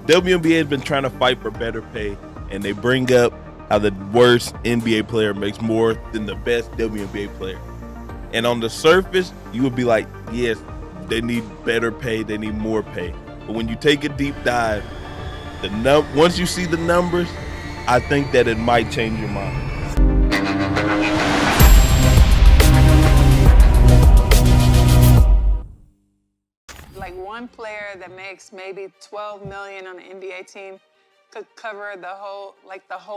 WNBA has been trying to fight for better pay, and they bring up how the worst NBA player makes more than the best WNBA player. And on the surface, you would be like, yes, they need better pay, they need more pay. But when you take a deep dive, once you see the numbers, I think that it might change your mind. Like one player that makes maybe $12 million on an NBA team could cover the whole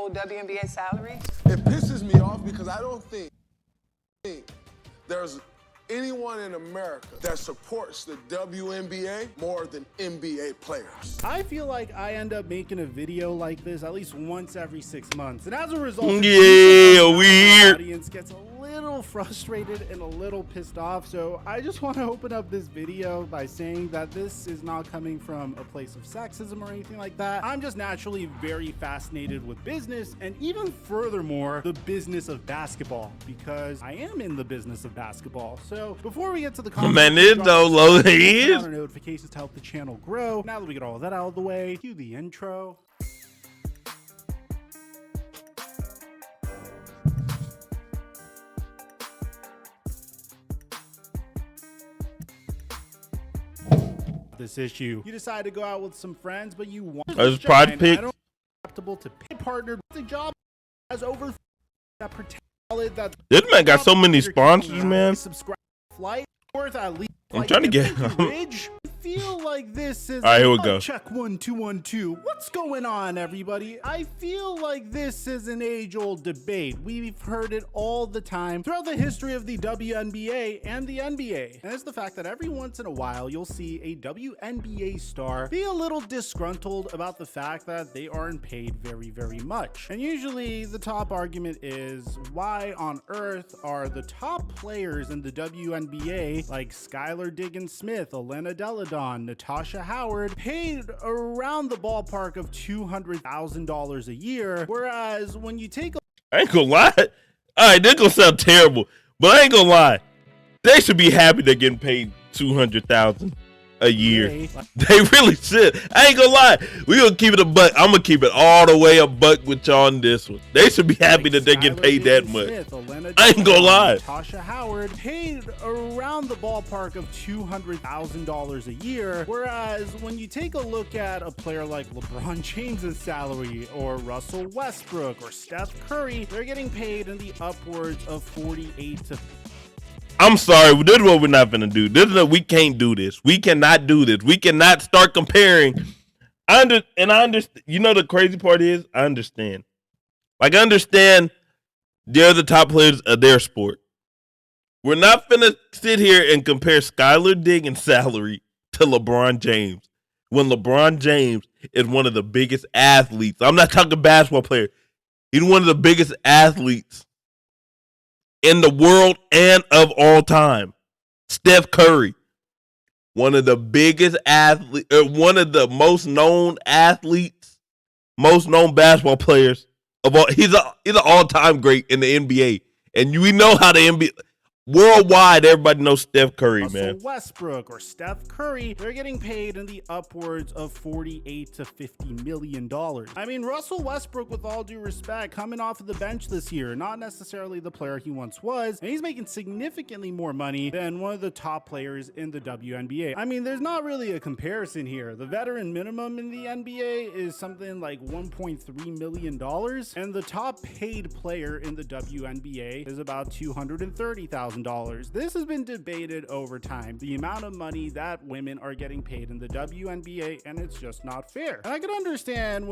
WNBA salary. It pisses me off because I don't think there's anyone in America that supports the WNBA more than NBA players. I feel like I end up making a video like this at least once every 6 months, and as a result, the audience gets a little frustrated and a little pissed off. So I just want to open up this video by saying that this is not coming from a place of sexism or anything like that. I'm just naturally very fascinated with business, and even furthermore, the business of basketball, because I am in the business of basketball. So before we get to the comments, our notifications to help the channel grow. Now that we get all of that out of the way, cue the intro. This issue, you decide to go out with some friends, but you want to pay partner the job as over that pretend that this man got so many sponsors, man. Subscribe flight worth at least. I'm trying to get bridge. I feel like this is all right, here we go. Check 1 2 1 2. What's going on, everybody? I feel like this is an age-old debate. We've heard it all the time throughout the history of the WNBA and the NBA. And it's the fact that every once in a while you'll see a WNBA star be a little disgruntled about the fact that they aren't paid very, very much. And usually the top argument is, why on earth are the top players in the WNBA like Skylar Diggins-Smith, Elena Deladon, Natasha Howard paid around the ballpark of $200,000 a year, whereas when you take I ain't gonna lie. All right, this gonna sound terrible, but I ain't gonna lie. They should be happy they're getting paid $200,000 a year. They really should. I ain't gonna lie. We gonna keep it a buck. I'm gonna keep it all the way a buck with y'all on this one. They should be happy that they're getting paid that much. I ain't gonna lie. Natasha Howard paid around the ballpark of $200,000 a year, whereas when you take a look at a player like LeBron James's salary, or Russell Westbrook, or Steph Curry, they're getting paid in the upwards of 48 to. I'm sorry, this is what we're not gonna do. We can't do this. We cannot do this. We cannot start comparing. I understand. You know, the crazy part is, I understand. Like, I understand they're the top players of their sport. We're not finna sit here and compare Skylar Diggins' salary to LeBron James when LeBron James is one of the biggest athletes. I'm not talking basketball player. He's one of the biggest athletes in the world and of all time. Steph Curry, one of the biggest athletes, one of the most known athletes, most known basketball players of all. He's an all-time great in the NBA, and we know how the NBA worldwide, everybody knows Steph Curry, man. Russell Westbrook or Steph Curry, they're getting paid in the upwards of $48 to $50 million. I mean, Russell Westbrook, with all due respect, coming off of the bench this year, not necessarily the player he once was, and he's making significantly more money than one of the top players in the WNBA. I mean, there's not really a comparison here. The veteran minimum in the NBA is something like $1.3 million, and the top paid player in the WNBA is about $230,000. This has been debated over time, the amount of money that women are getting paid in the WNBA, and it's just not fair. And I can understand.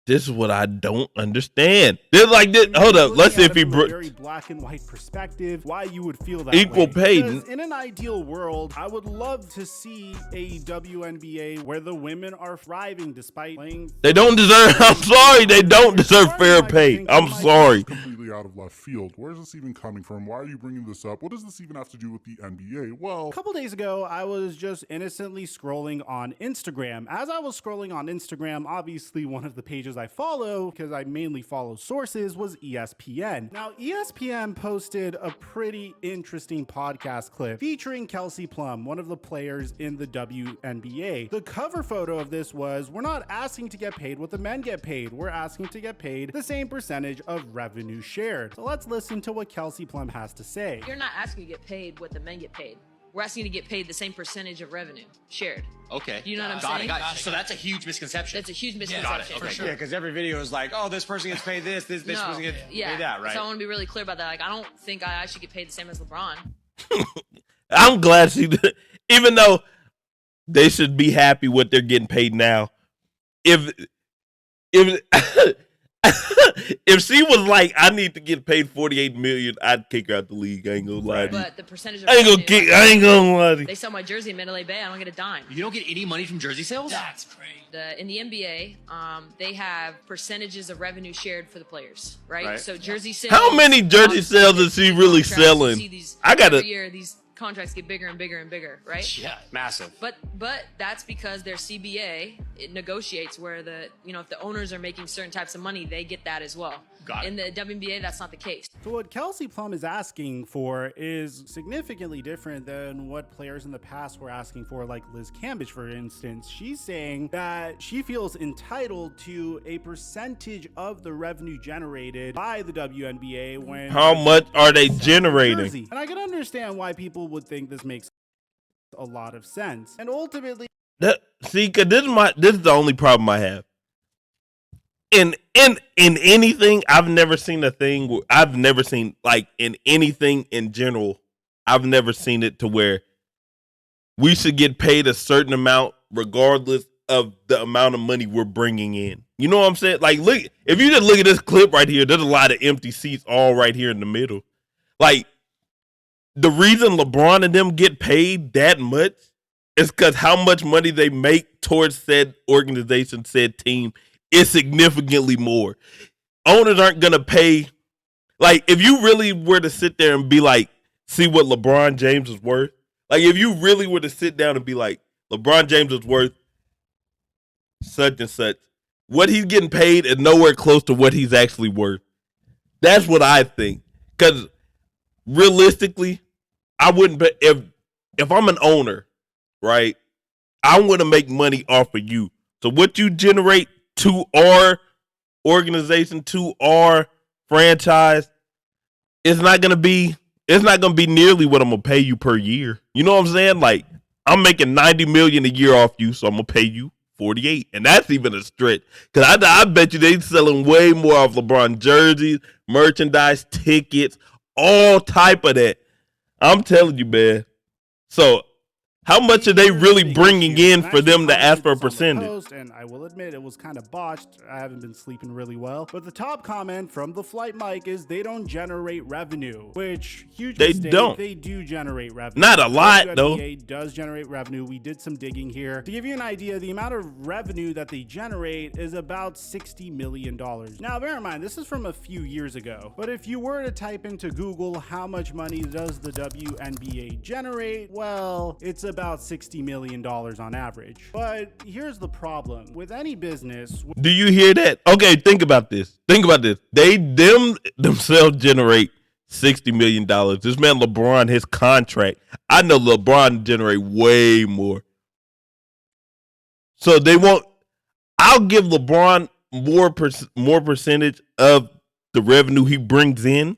This is what I don't understand. They're like this. Hold up. Let's see if he very black and white perspective why you would feel that equal pay. In an ideal world, I would love to see a WNBA where the women are thriving despite playing. They don't deserve. I'm sorry. They don't deserve fair pay. I'm sorry. Completely out of left field. Where is this even coming from? Why are you bringing this up? What does this even have to do with the NBA? Well, a couple days ago, I was just innocently scrolling on Instagram. As I was scrolling on Instagram, obviously one of the pages I follow, because I mainly follow sources, was ESPN. Now, ESPN posted a pretty interesting podcast clip featuring Kelsey Plum, one of the players in the WNBA. The cover photo of this was, we're not asking to get paid what the men get paid. We're asking to get paid the same percentage of revenue shared. So let's listen to what Kelsey Plum has to say. You're not asking to get paid what the men get paid. We're asking to get paid the same percentage of revenue shared. Okay. You know what I'm saying? Got it. So that's a huge misconception. That's a huge misconception. Okay, Yeah, because every video is like, oh, this person gets paid this person gets paid that, right? So I want to be really clear about that. Like, I don't think I should get paid the same as LeBron. I'm glad she did. Even though they should be happy what they're getting paid now. If if she was like, I need to get paid $48 million, I'd kick her out the league. I ain't gonna lie to you. But the percentage of I ain't gonna lie to you. They sell my jersey in Mandalay Bay. I don't get a dime. You don't get any money from jersey sales? That's crazy. In the NBA, they have percentages of revenue shared for the players, right? So jersey sales. How many jersey sales is she really selling? Every year, these contracts get bigger and bigger and bigger, right? Yeah, massive. But that's because their CBA, it negotiates where if the owners are making certain types of money, they get that as well. Got it. In the WNBA, that's not the case. So what Kelsey Plum is asking for is significantly different than what players in the past were asking for, like Liz Cambage, for instance. She's saying that she feels entitled to a percentage of the revenue generated by the WNBA when... How much are they generating? Jersey. And I can understand why people would think this makes a lot of sense. And ultimately... See, cause this is the only problem I have. In anything, I've never seen like in anything in general, I've never seen it to where we should get paid a certain amount regardless of the amount of money we're bringing in. You know what I'm saying? Like, look, if you just look at this clip right here, there's a lot of empty seats all right here in the middle. Like, the reason LeBron and them get paid that much is because how much money they make towards said organization, said team, is significantly more. Owners aren't going to pay. Like, if you really were to sit there and be like, see what LeBron James is worth. Like, if you really were to sit down and be like, LeBron James is worth such and such, what he's getting paid is nowhere close to what he's actually worth. That's what I think. Because realistically, I wouldn't. If I'm an owner, right, I want to make money off of you. So what you generate to our organization, to our franchise, it's not gonna be nearly what I'm gonna pay you per year. You know what I'm saying? Like, I'm making $90 million a year off you, so I'm gonna pay you 48, and that's even a stretch. Cause I bet you they selling way more off LeBron jerseys, merchandise, tickets, all type of that. I'm telling you, man. So, how much are they really bringing in for them to ask for a percentage? And I will admit it was kind of botched. I haven't been sleeping really well. But the top comment from the Flight Mic is they don't generate revenue, which huge mistake. They don't. They do generate revenue. Not a lot, though. The NBA does generate revenue. We did some digging here. To give you an idea, the amount of revenue that they generate is about $60 million. Now, bear in mind, this is from a few years ago. But if you were to type into Google, how much money does the WNBA generate? Well, it's about $60 million on average. But here's the problem with any business. Do you hear that? Okay, think about this. They themselves generate $60 million. This man LeBron, his contract, I know LeBron generate way more. So I'll give LeBron more percentage of the revenue he brings in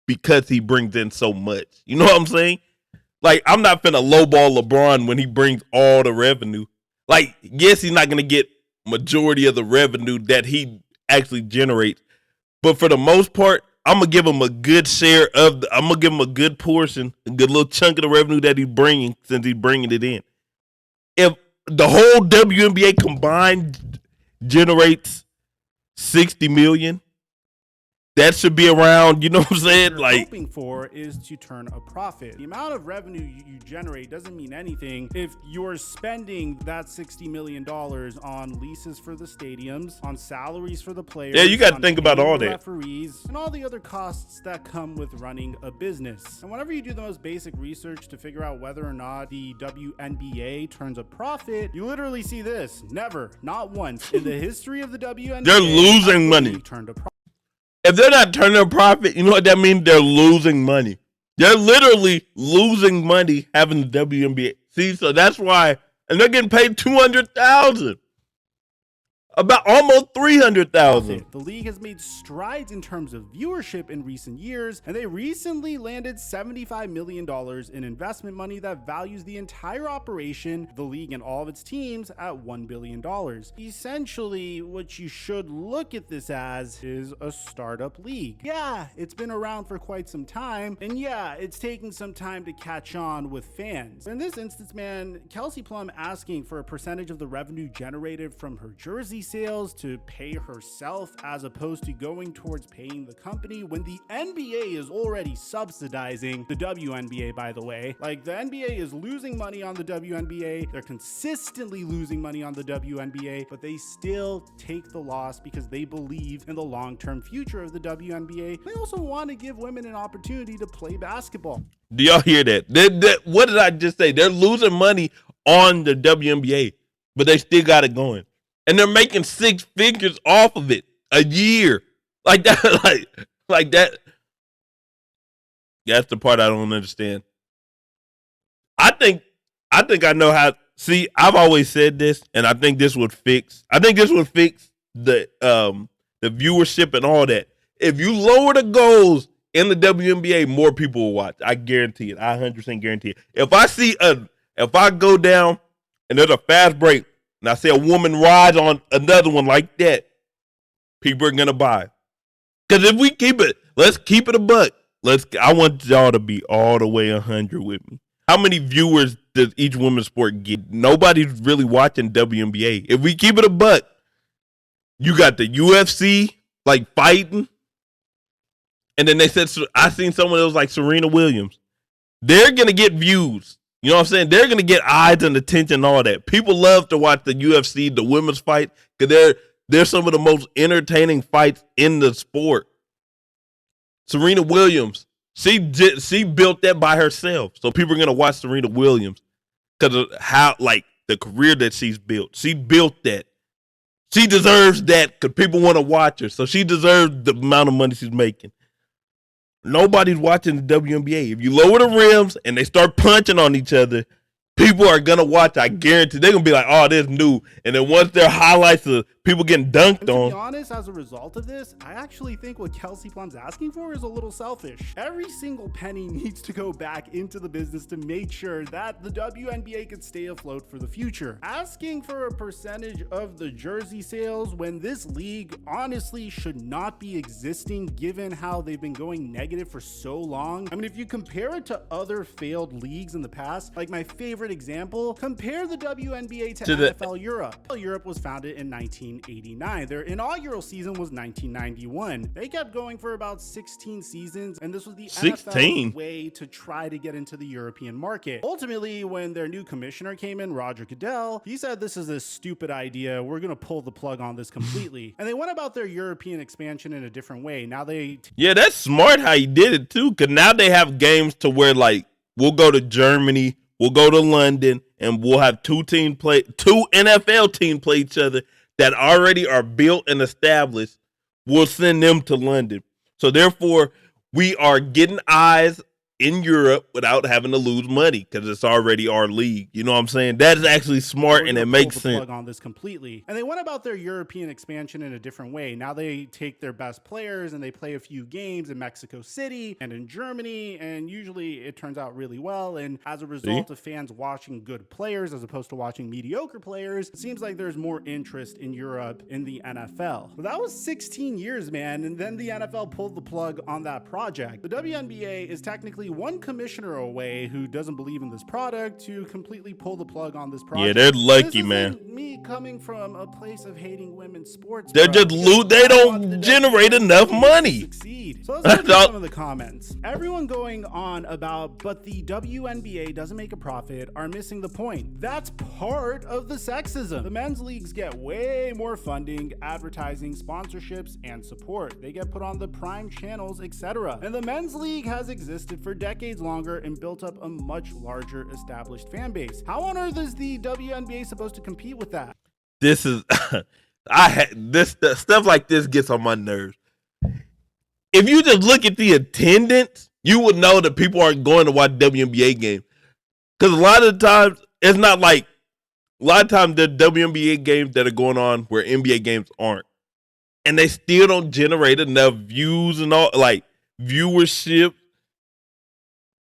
because he brings in so much. You know what I'm saying? Like, I'm not finna lowball LeBron when he brings all the revenue. Like, yes, he's not gonna get majority of the revenue that he actually generates, but for the most part, I'm gonna give him a good share of. I'm gonna give him a good portion, a good little chunk of the revenue that he's bringing, since he's bringing it in. If the whole WNBA combined generates $60 million, that should be around, you know what I'm saying? You're Like, hoping for is to turn a profit. The amount of revenue you generate doesn't mean anything if you're spending that $60 million on leases for the stadiums, on salaries for the players. yeah, you got to on think about paying all the that. referees, and all the other costs that come with running a business. And whenever you do the most basic research to figure out whether or not the WNBA turns a profit, you literally see this. Never, not once in the history of the WNBA, They're losing money. turned a profit. If they're not turning a profit, you know what that means? They're losing money. They're literally losing money having the WNBA. See, so that's why, and they're getting paid $200,000. About almost $300,000. The league has made strides in terms of viewership in recent years, and they recently landed $75 million in investment money that values the entire operation, the league and all of its teams, at $1 billion. Essentially, what you should look at this as is a startup league. Yeah, it's been around for quite some time, and yeah, it's taking some time to catch on with fans. In this instance, man, Kelsey Plum asking for a percentage of the revenue generated from her jersey sales to pay herself as opposed to going towards paying the company when the NBA is already subsidizing the WNBA, by the way. Like, the NBA is losing money on the WNBA. They're consistently losing money on the WNBA, but they still take the loss because they believe in the long-term future of the WNBA. They also want to give women an opportunity to play basketball. Do y'all hear that? What did I just say? They're losing money on the WNBA, but they still got it going. And they're making six figures off of it a year. Like that, like that. That's the part I don't understand. I think I know how. See, I've always said this, and I think this would fix the viewership and all that. If you lower the goals in the WNBA, more people will watch. I guarantee it. I 100% guarantee it. If I go down and there's a fast break, and I see a woman rise on another one like that, people are gonna buy. Because if we let's keep it a buck. I want y'all to be all the way 100 with me. How many viewers does each women's sport get? Nobody's really watching WNBA. If we keep it a buck, you got the UFC like fighting, and then they said I seen someone that was like Serena Williams. They're gonna get views. You know what I'm saying? They're going to get eyes and attention and all that. People love to watch the UFC, the women's fight, because they're some of the most entertaining fights in the sport. Serena Williams, she built that by herself. So people are going to watch Serena Williams because of how, like, the career that she's built. She built that. She deserves that because people want to watch her. So she deserves the amount of money she's making. Nobody's watching the WNBA. If you lower the rims and they start punching on each other, people are going to watch. I guarantee they're going to be like, oh, this is new. And then once their highlights of people getting dunked on. To be honest, as a result of this, I actually think what Kelsey Plum's asking for is a little selfish. Every single penny needs to go back into the business to make sure that the WNBA can stay afloat for the future. Asking for a percentage of the jersey sales when this league honestly should not be existing given how they've been going negative for so long. I mean, if you compare it to other failed leagues in the past, like my favorite example, compare the WNBA to NFL Europe. Europe was founded in 1989. Their inaugural season was 1991. They kept going for about 16 seasons, and this was the 16 NFL's way to try to get into the European market. Ultimately, when their new commissioner came in, Roger Goodell, he said, this is a stupid idea. We're going to pull the plug on this completely. And they went about their European expansion in a different way. Now yeah, that's smart how he did it too, because now they have games to where, like, we'll go to Germany, we'll go to London, and we'll have two NFL teams play each other that already are built and established. We'll send them to London. So therefore, we are getting eyes in Europe without having to lose money because it's already our league. You know what I'm saying? That is actually smart and it makes sense. Plug on this completely. And they went about their European expansion in a different way. Now they take their best players and they play a few games in Mexico City and in Germany, and usually it turns out really well. And as a result of fans watching good players as opposed to watching mediocre players, it seems like there's more interest in Europe in the NFL. But that was 16 years, man, and then the NFL pulled the plug on that project. The WNBA is technically one commissioner away who doesn't believe in this product to completely pull the plug on this project. Yeah, they're lucky, this isn't man. Me coming from a place of hating women's sports. They're bro, just loot. They don't generate enough money. Succeed. So let's look at some of the comments. Everyone going on about, but the WNBA doesn't make a profit, are missing the point. That's part of the sexism. The men's leagues get way more funding, advertising, sponsorships, and support. They get put on the prime channels, etc. And the men's league has existed for decades longer and built up a much larger established fan base. How on earth is the WNBA supposed to compete with that? This is this stuff like this gets on my nerves. If you just look at the attendance, you would know that people aren't going to watch WNBA games. Because a lot of the times, it's not like, a lot of times there are WNBA games that are going on where NBA games aren't. And they still don't generate enough views and all, like viewership.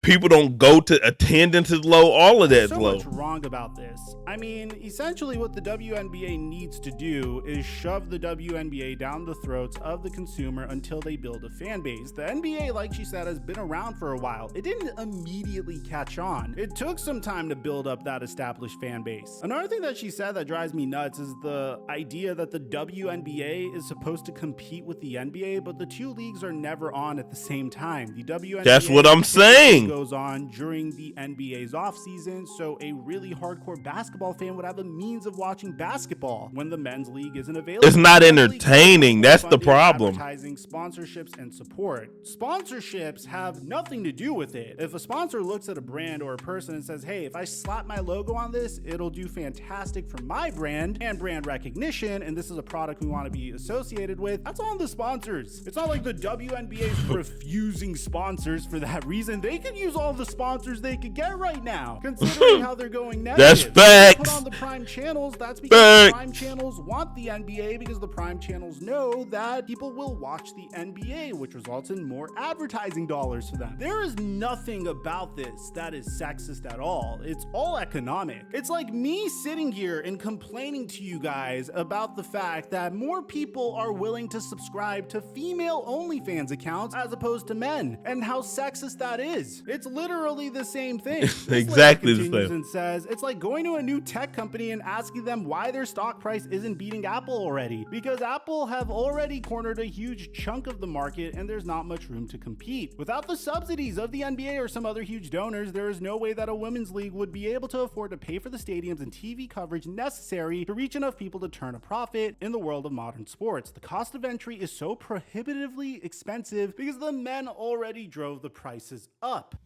People don't go to, attendance is low, all of that's so low. Much wrong about this. I mean, essentially what the WNBA needs to do is shove the WNBA down the throats of the consumer until they build a fan base. The NBA, like she said, has been around for a while. It didn't immediately catch on. It took some time to build up that established fan base. Another thing that she said that drives me nuts is the idea that the WNBA is supposed to compete with the NBA, but the two leagues are never on at the same time. The WNBA, that's what I'm saying, goes on during the NBA's off season, so a really hardcore basketball fan would have a means of watching basketball when the men's league isn't available. It's not entertaining. That's the problem. Advertising, sponsorships, and support. Sponsorships have nothing to do with it. If a sponsor looks at a brand or a person and says, hey, if I slap my logo on this, it'll do fantastic for my brand and brand recognition, and this is a product we want to be associated with, that's on the sponsors. It's not like the WNBA is refusing sponsors for that reason. They could use all the sponsors they could get right now, considering how they're going negative. That's facts. Put on the prime channels. That's because the prime channels want the NBA, because the prime channels know that people will watch the NBA, which results in more advertising dollars for them. There is nothing about this that is sexist at all. It's all economic. It's like me sitting here and complaining to you guys about the fact that more people are willing to subscribe to female OnlyFans accounts as opposed to men, and how sexist that is. It's literally the same thing. Exactly the same. And says it's like going to a new tech company and asking them why their stock price isn't beating Apple already, because Apple have already cornered a huge chunk of the market and there's not much room to compete. Without the subsidies of the NBA or some other huge donors, there is no way that a women's league would be able to afford to pay for the stadiums and TV coverage necessary to reach enough people to turn a profit in the world of modern sports. The cost of entry is so prohibitively expensive because the men already drove the prices up.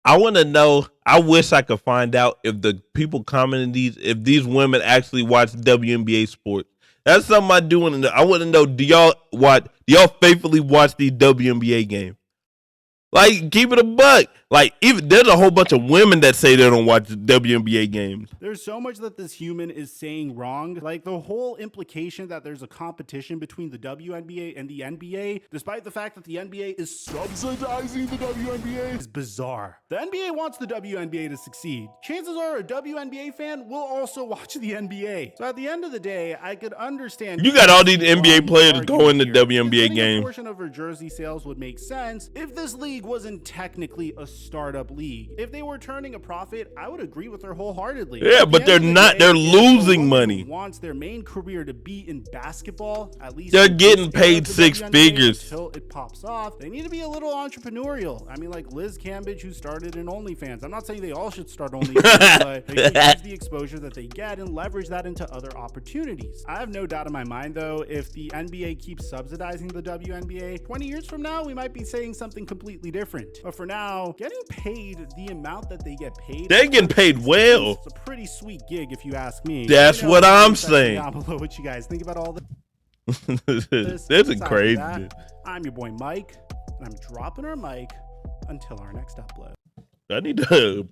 I want to know, I wish I could find out if the people commenting if these women actually watch WNBA sports. That's something I do want to know. I want to know, do y'all faithfully watch these WNBA games? Like, keep it a buck. Like, even there's a whole bunch of women that say they don't watch WNBA games. There's so much that this human is saying wrong. Like, the whole implication that there's a competition between the WNBA and the NBA, despite the fact that the NBA is subsidizing the WNBA, is bizarre. The NBA wants the WNBA to succeed. Chances are a WNBA fan will also watch the NBA. So at the end of the day, I could understand. You got all these NBA players going to WNBA games. A portion of her jersey sales would make sense if this league wasn't technically a startup league. If they were turning a profit, I would agree with her wholeheartedly. Yeah, but they're not. They're losing money. Wants their main career to be in basketball. At least they're getting paid six figures until it pops off. They need to be a little entrepreneurial. I mean, like Liz Cambage, who started in OnlyFans. I'm not saying they all should start OnlyFans, but they should use the exposure that they get and leverage that into other opportunities. I have no doubt in my mind, though, if the NBA keeps subsidizing the WNBA, 20 years from now, we might be saying something completely different. But for now, getting paid the amount that they get paid, they're getting paid well. It's a pretty sweet gig, if you ask me. That's what I'm saying. Down below what you guys think about all this. This is crazy. I'm your boy Mike, and I'm dropping our mic until our next upload. I need to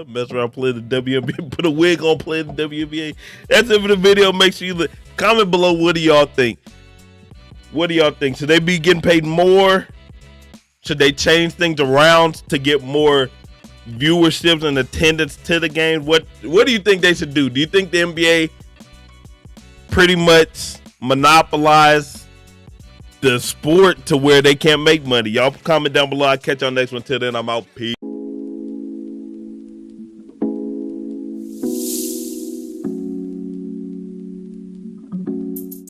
mess around, play the WNBA, put a wig on, play the WNBA. That's it for the video. Make sure you comment below. What do y'all think? What do y'all think? Should they be getting paid more? Should they change things around to get more viewerships and attendance to the game? What do you think they should do? Do you think the NBA pretty much monopolize the sport to where they can't make money? Y'all comment down below. I'll catch y'all next one. Till then, I'm out. Peace.